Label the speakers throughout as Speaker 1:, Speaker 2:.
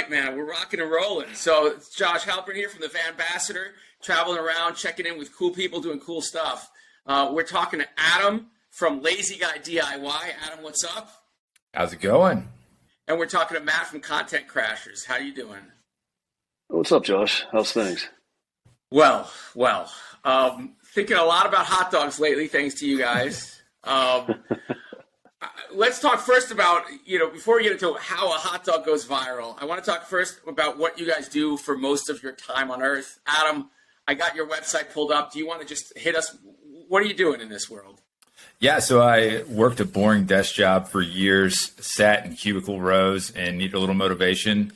Speaker 1: right, man. We're rocking and rolling. So it's Josh Halpern here from the VanBassador, traveling around, checking in with cool people, doing cool stuff. We're talking to Adam from Lazy Guy DIY. Adam, what's up?
Speaker 2: How's it going?
Speaker 1: And we're talking to Matt from Content Crashers. How you doing?
Speaker 3: What's up, Josh? How's things?
Speaker 1: Well. Thinking a lot about hot dogs lately, thanks to you guys. Let's talk first about, before we get into how a hot dog goes viral, I want to talk first about what you guys do for most of your time on Earth. Adam, I got your website pulled up. Do you want to just hit us? What are you doing in this world?
Speaker 2: Yeah, so I worked a boring desk job for years, sat in cubicle rows and needed a little motivation.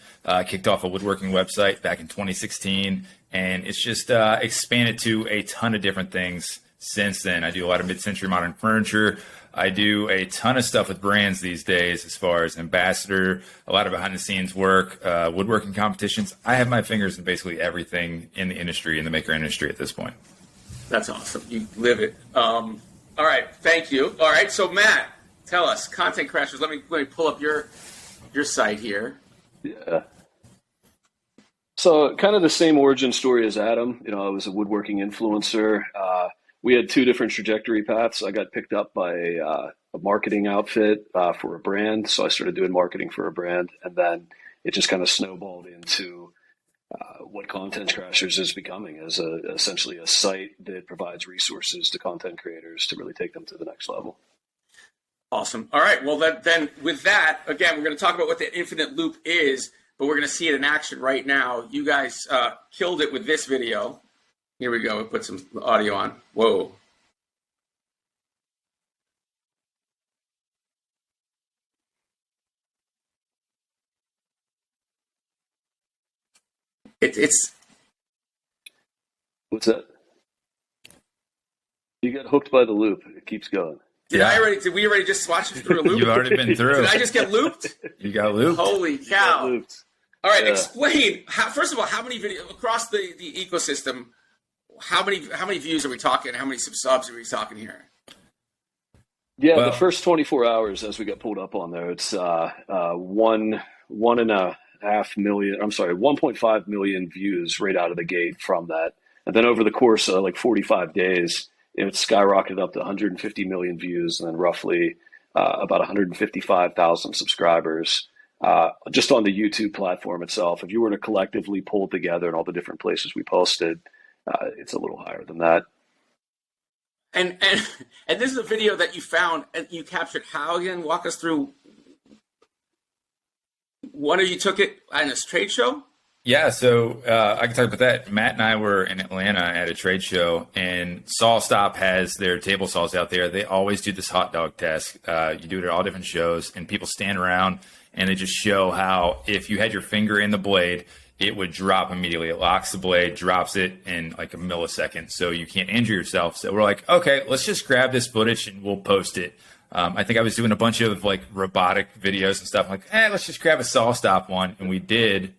Speaker 2: Kicked off a woodworking website back in 2016, and it's just expanded to a ton of different things since then. I do a lot of mid-century modern furniture. I do a ton of stuff with brands these days as far as ambassador, a lot of behind-the-scenes work, woodworking competitions. I have my fingers in basically everything in the industry, in the maker industry at this point.
Speaker 1: That's awesome. You live it. All right, thank you. All right, so Matt, tell us, Content Crashers. Let me pull up your site here.
Speaker 3: Yeah. So kind of the same origin story as Adam. I was a woodworking influencer. We had two different trajectory paths. I got picked up by a marketing outfit for a brand. So I started doing marketing for a brand. And then it just kind of snowballed into what Content Crashers is becoming, as essentially a site that provides resources to content creators to really take them to the next level.
Speaker 1: Awesome. All right. Well, then with that, again, we're going to talk about what the infinite loop is, but we're going to see it in action right now. You guys killed it with this video. Here we go. We'll put some audio on. Whoa. It's.
Speaker 3: What's that? You get hooked by the loop. It keeps going.
Speaker 1: Did we already just watch it through a loop?
Speaker 2: You've already been through.
Speaker 1: Did I just get looped?
Speaker 2: You got looped.
Speaker 1: Holy cow.
Speaker 3: Looped.
Speaker 1: All right, explain. First of all, how many videos across the ecosystem, how many views are we talking? How many subs are we talking here?
Speaker 3: Yeah, well, the first 24 hours as we got pulled up on there, it's 1.5 million views right out of the gate from that. And then over the course of like 45 days, it skyrocketed up to 150 million views and then roughly about 155,000 subscribers just on the YouTube platform itself. If you were to collectively pull together in all the different places we posted, it's a little higher than that.
Speaker 1: And this is a video that you found and you captured. How again? Walk us through. One of you took it at this trade show?
Speaker 2: Yeah, so I can talk about that. Matt and I were in Atlanta at a trade show, and Saw Stop has their table saws out there. They always do this hot dog test. You do it at all different shows, and people stand around, and they just show how if you had your finger in the blade, it would drop immediately. It locks the blade, drops it in like a millisecond, so you can't injure yourself. So we're like, okay, let's just grab this footage, and we'll post it. I think I was doing a bunch of like robotic videos and stuff. I'm like, let's just grab a Saw Stop one, and we did.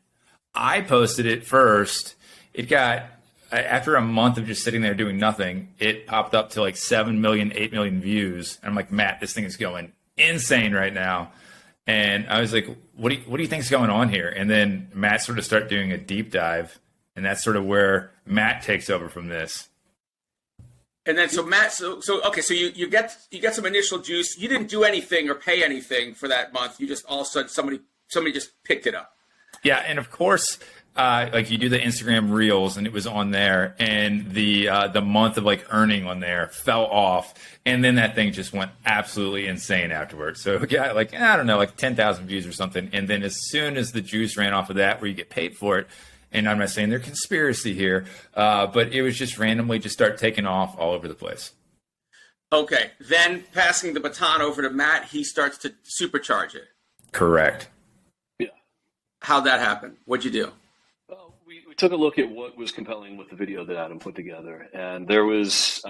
Speaker 2: I posted it first. It got, after a month of just sitting there doing nothing, it popped up to like 7 million, 8 million views. And I'm like, Matt, this thing is going insane right now. And I was like, what do you think is going on here? And then Matt sort of started doing a deep dive. And that's sort of where Matt takes over from this.
Speaker 1: And then so Matt, so you get some initial juice. You didn't do anything or pay anything for that month. You just all of a sudden somebody just picked it up.
Speaker 2: Yeah, and of course, like you do the Instagram Reels, and it was on there, and the month of like earning on there fell off, and then that thing just went absolutely insane afterwards. So yeah, like I don't know, like 10,000 views or something, and then as soon as the juice ran off of that, where you get paid for it, and I'm not saying there's conspiracy here, but it was just randomly just start taking off all over the place.
Speaker 1: Okay, then passing the baton over to Matt, he starts to supercharge it.
Speaker 2: Correct.
Speaker 1: How'd that happen? What'd you do?
Speaker 3: Well, we took a look at what was compelling with the video that Adam put together. And there was,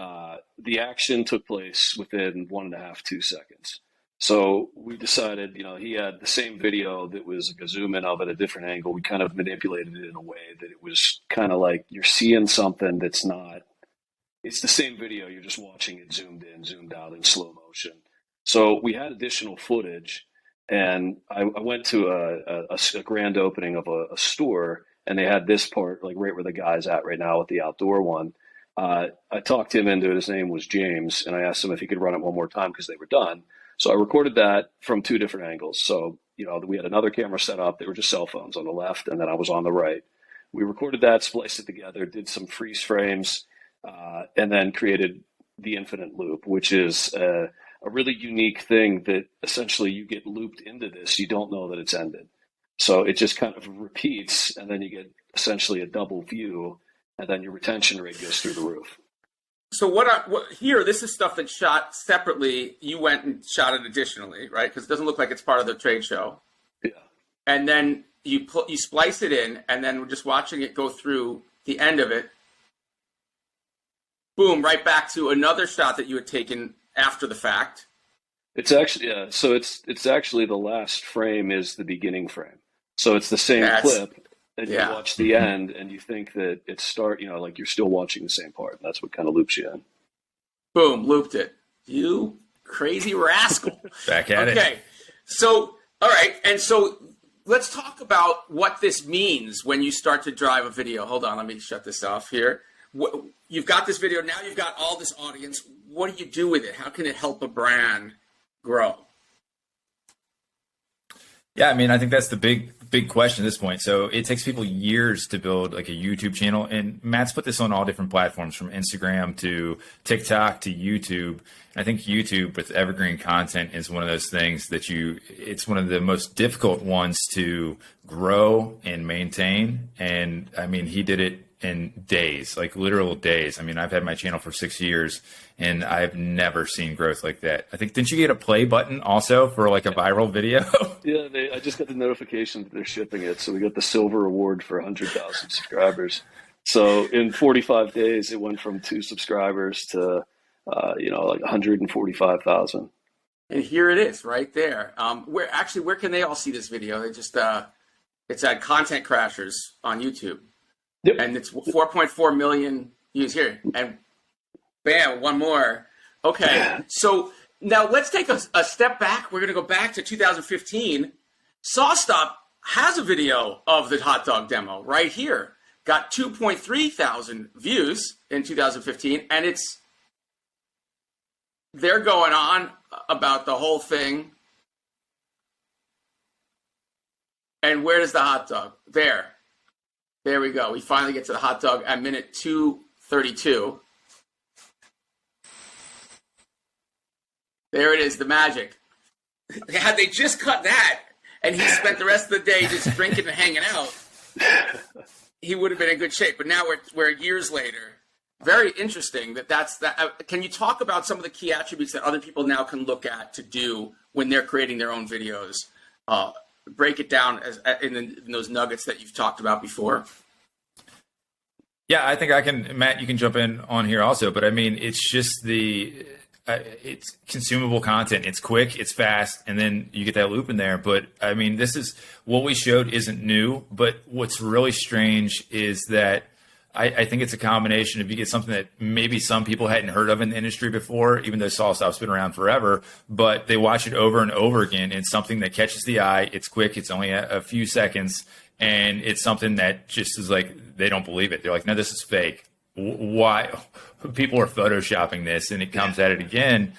Speaker 3: the action took place within 1.5, 2 seconds. So we decided, he had the same video that was like a zoom in of at a different angle. We kind of manipulated it in a way that it was kind of like you're seeing something that's not, it's the same video. You're just watching it zoomed in, zoomed out in slow motion. So we had additional footage. And I went to a grand opening of a store, and they had this part like right where the guy's at right now with the outdoor one. I talked him into it. His name was James, and I asked him if he could run it one more time because they were done. So I recorded that from two different angles. So, we had another camera set up. They were just cell phones on the left, and then I was on the right. We recorded that, spliced it together, did some freeze frames, and then created the infinite loop, which is a really unique thing that essentially you get looped into this. You don't know that it's ended. So it just kind of repeats, and then you get essentially a double view, and then your retention rate goes through the roof.
Speaker 1: So what here, this is stuff that's shot separately. You went and shot it additionally, right? Because it doesn't look like it's part of the trade show.
Speaker 3: Yeah.
Speaker 1: And then you splice it in, and then we're just watching it go through the end of it. Boom, right back to another shot that you had taken after the fact.
Speaker 3: It's actually, yeah. So it's actually the last frame is the beginning frame. So it's the same clip, and you watch the end, and you think that it's like you're still watching the same part. And that's what kind of loops you in.
Speaker 1: Boom, looped it. You crazy rascal.
Speaker 2: Back at it.
Speaker 1: Okay, so, all right. And so let's talk about what this means when you start to drive a video. Hold on, let me shut this off here. You've got this video. Now you've got all this audience. What do you do with it? How can it help a brand grow?
Speaker 2: Yeah, I mean, I think that's the big question at this point. So it takes people years to build like a YouTube channel, and Matt's put this on all different platforms from Instagram to TikTok to YouTube. I think YouTube with evergreen content is one of those things that it's one of the most difficult ones to grow and maintain. And I mean, he did it in days, like literal days. I mean, I've had my channel for 6 years and I've never seen growth like that. I think, didn't you get a play button also for like a viral video?
Speaker 3: Yeah, I just got the notification that they're shipping it. So we got the silver award for 100,000 subscribers. So in 45 days, it went from 2 subscribers to, like 145,000.
Speaker 1: And here it is right there. Where can they all see this video? They just, it's at Content Crashers on YouTube.
Speaker 3: Yep.
Speaker 1: And it's 4.4 million views here. And bam, one more. Okay, so now let's take a step back. We're going to go back to 2015. SawStop has a video of the hot dog demo right here. Got 2.3 thousand views in 2015, and they're going on about the whole thing. And where does the hot dog? There we go. We finally get to the hot dog at minute 2:32. There it is, the magic. Had they just cut that and he spent the rest of the day just drinking and hanging out, he would have been in good shape. But now we're years later. Very interesting that's that. Can you talk about some of the key attributes that other people now can look at to do when they're creating their own videos? Break it down in those nuggets that you've talked about before.
Speaker 2: Yeah, I think I can, Matt, you can jump in on here also, but I mean, it's just it's consumable content. It's quick, it's fast, and then you get that loop in there. But I mean, this is what we showed isn't new, but what's really strange is that I think it's a combination of you get something that maybe some people hadn't heard of in the industry before, even though SawStop's been around forever, but they watch it over and over again. It's something that catches the eye. It's quick. It's only a few seconds. And it's something that just is like, they don't believe it. They're like, no, this is fake. Why? People are photoshopping this, and it comes at it again.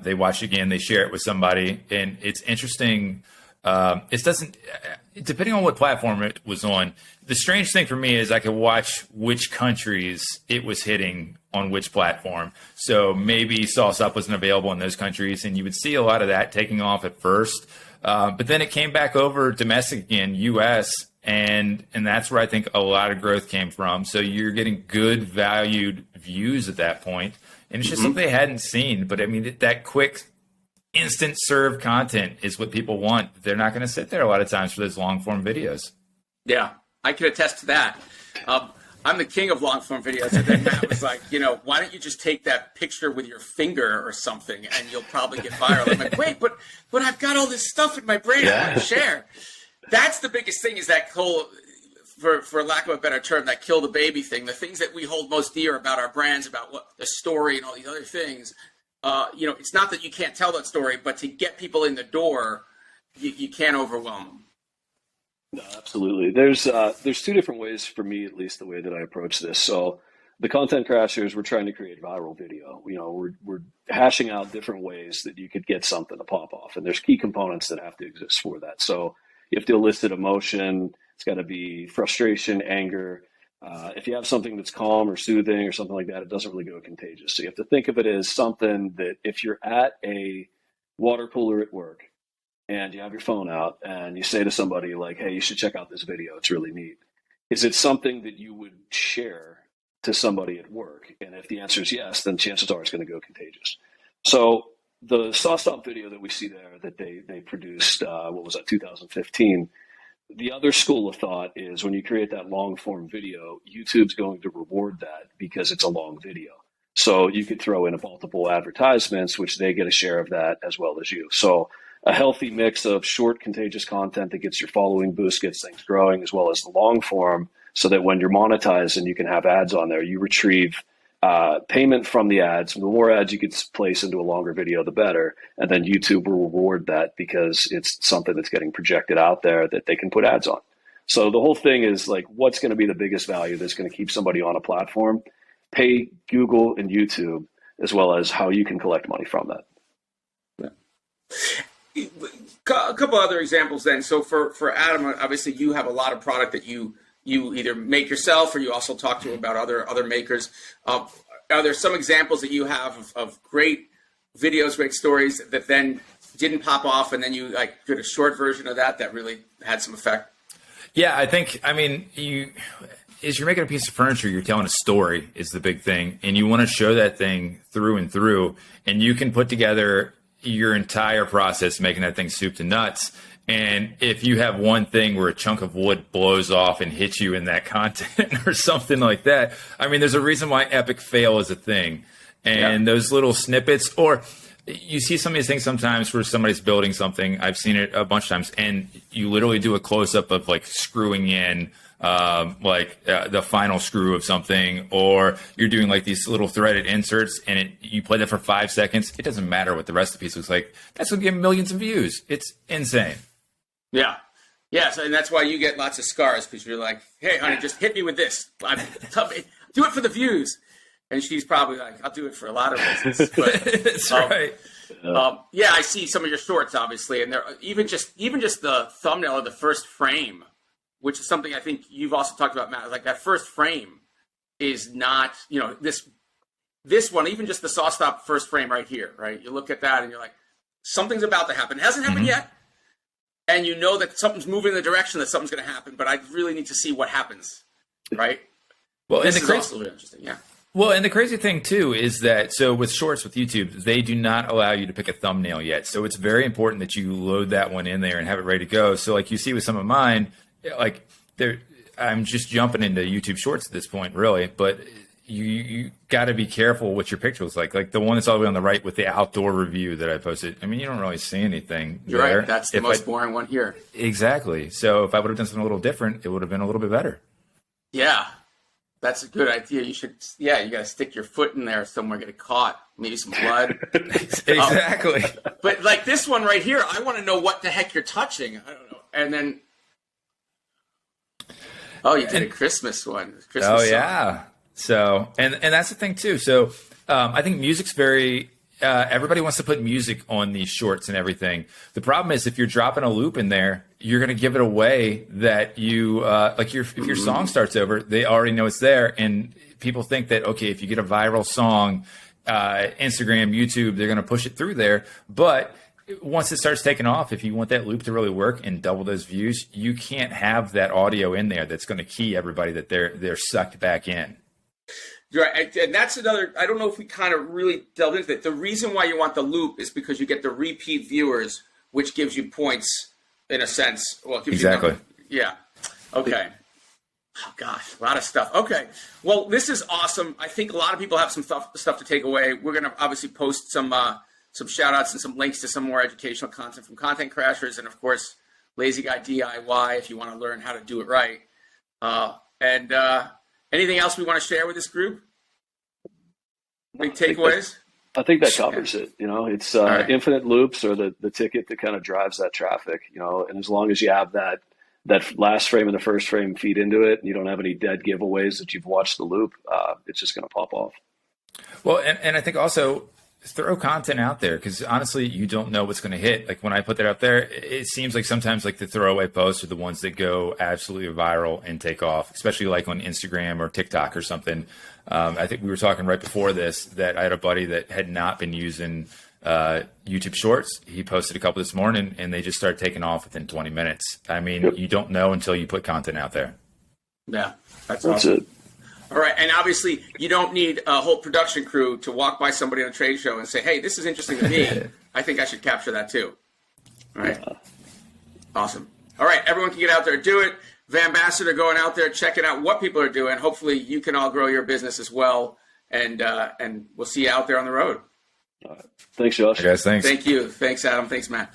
Speaker 2: They watch it again. They share it with somebody. And it's interesting. Depending on what platform it was on, the strange thing for me is I could watch which countries it was hitting on which platform. So maybe SawStop wasn't available in those countries, and you would see a lot of that taking off at first. But then it came back over domestic again, U.S., and that's where I think a lot of growth came from. So you're getting good valued views at that point. And it's just something they hadn't seen. But I mean, that quick instant serve content is what people want. They're not going to sit there a lot of times for those long form videos.
Speaker 1: Yeah, I can attest to that. I'm the king of long form videos. And then Matt was like, why don't you just take that picture with your finger or something and you'll probably get viral. I'm like, wait, but I've got all this stuff in my brain I want to share. That's the biggest thing, is that whole, for lack of a better term, that kill the baby thing. The things that we hold most dear about our brands, about what the story and all these other things. It's not that you can't tell that story, but to get people in the door, you can't overwhelm them.
Speaker 3: No, absolutely. There's two different ways for me, at least the way that I approach this. So the content crashers, we're trying to create viral video. We're hashing out different ways that you could get something to pop off, and there's key components that have to exist for that. So you have to elicit emotion. It's got to be frustration, anger. If you have something that's calm or soothing or something like that, it doesn't really go contagious. So you have to think of it as something that if you're at a water cooler at work and you have your phone out and you say to somebody like, hey, you should check out this video, it's really neat. Is it something that you would share to somebody at work? And if the answer is yes, then chances are it's going to go contagious. So the SawStop video that we see there that they produced, 2015, the other school of thought is when you create that long form video, YouTube's going to reward that because it's a long video. So you could throw in multiple advertisements, which they get a share of that as well as you. So a healthy mix of short, contagious content that gets your following boost, gets things growing, as well as the long form, so that when you're monetized and you can have ads on there, you retrieve payment from the ads. The more ads you could place into a longer video, the better. And then YouTube will reward that because it's something that's getting projected out there that they can put ads on. So the whole thing is like, what's going to be the biggest value that's going to keep somebody on a platform? Pay Google and YouTube, as well as how you can collect money from that.
Speaker 1: Yeah. A couple other examples then. So for Adam, obviously you have a lot of product that you either make yourself or you also talk to about other makers. Are there some examples that you have of great videos, great stories that then didn't pop off and then you like did a short version of that really had some effect?
Speaker 2: Yeah, as you're making a piece of furniture, you're telling a story is the big thing. And you want to show that thing through and through. And you can put together your entire process making that thing soup to nuts. And if you have one thing where a chunk of wood blows off and hits you in that content or something like that, I mean, there's a reason why epic fail is a thing. And those little snippets, or you see some of these things sometimes where somebody's building something. I've seen it a bunch of times, and you literally do a close up of like screwing in the final screw of something, or you're doing like these little threaded inserts, and you play that for 5 seconds. It doesn't matter what the rest of the piece looks like. That's going to get millions of views. It's insane.
Speaker 1: Yeah. Yeah. So, and that's why you get lots of scars, because you're like, hey, honey, just hit me with this. Do it for the views. And she's probably like, I'll do it for a lot of reasons. But,
Speaker 2: that's right.
Speaker 1: Yeah, I see some of your shorts, obviously, and they're even just the thumbnail of the first frame, which is something I think you've also talked about, Matt. Like that first frame is not, this one, even just the SawStop first frame right here, right? You look at that and you're like, something's about to happen. It hasn't happened yet. And you know that something's moving in the direction that something's going to happen, but I really need to see what happens, right?
Speaker 2: Well,
Speaker 1: this is also really interesting, yeah.
Speaker 2: Well, and the crazy thing, too, is that so with shorts with YouTube, they do not allow you to pick a thumbnail yet. So it's very important that you load that one in there and have it ready to go. So like you see with some of mine, like I'm just jumping into YouTube shorts at this point, really. But you got to be careful what your picture looks like. Like the one that's all the way on the right with the outdoor review that I posted. I mean, you don't really see anything.
Speaker 1: You're
Speaker 2: there.
Speaker 1: Right. That's the most boring one here.
Speaker 2: Exactly. So if I would have done something a little different, it would have been a little bit better.
Speaker 1: Yeah. That's a good idea. You should, you got to stick your foot in there somewhere, get it caught, maybe some blood.
Speaker 2: Exactly.
Speaker 1: But like this one right here, I want to know what the heck you're touching. I don't know. And then, you did a Christmas one. Christmas song.
Speaker 2: Yeah. So, and that's the thing too. So, I think music's very, everybody wants to put music on these shorts and everything. The problem is if you're dropping a loop in there, you're going to give it away that you, if your song starts over, they already know it's there. And people think that, okay, if you get a viral song, Instagram, YouTube, they're going to push it through there. But once it starts taking off, if you want that loop to really work and double those views, you can't have that audio in there that's going to key everybody that they're sucked back in.
Speaker 1: Right, and that's another, I don't know if we kind of really delved into it. The reason why you want the loop is because you get the repeat viewers, which gives you points in a sense. Well, it gives
Speaker 2: exactly.
Speaker 1: Yeah. Okay. Oh, gosh, a lot of stuff. Okay. Well, this is awesome. I think a lot of people have some stuff to take away. We're going to obviously post some shout outs and some links to some more educational content from Content Crashers. And of course, Lazy Guy DIY if you want to learn how to do it right. Anything else we want to share with this group? Big takeaways?
Speaker 3: I think that covers it. It's
Speaker 1: right.
Speaker 3: infinite loops or the ticket that kind of drives that traffic, and as long as you have that last frame and the first frame feed into it, and you don't have any dead giveaways that you've watched the loop, it's just going to pop off.
Speaker 2: Well, and I think also throw content out there, because honestly, you don't know what's going to hit. Like when I put that out there, it seems like sometimes like the throwaway posts are the ones that go absolutely viral and take off, especially like on Instagram or TikTok or something. I think we were talking right before this that I had a buddy that had not been using YouTube Shorts. He posted a couple this morning and they just started taking off within 20 minutes. I mean, you don't know until you put content out there.
Speaker 1: Yeah, that's
Speaker 3: awesome.
Speaker 1: It. All right, and obviously you don't need a whole production crew to walk by somebody on a trade show and say, hey, this is interesting to me. I think I should capture that too. All right. Yeah. Awesome. All right, everyone can get out there and do it. VanBassador going out there, checking out what people are doing. Hopefully you can all grow your business as well, and we'll see you out there on the road.
Speaker 3: All right. Thanks, Josh.
Speaker 2: Hey guys, thanks.
Speaker 1: Thank you. Thanks, Adam. Thanks, Matt.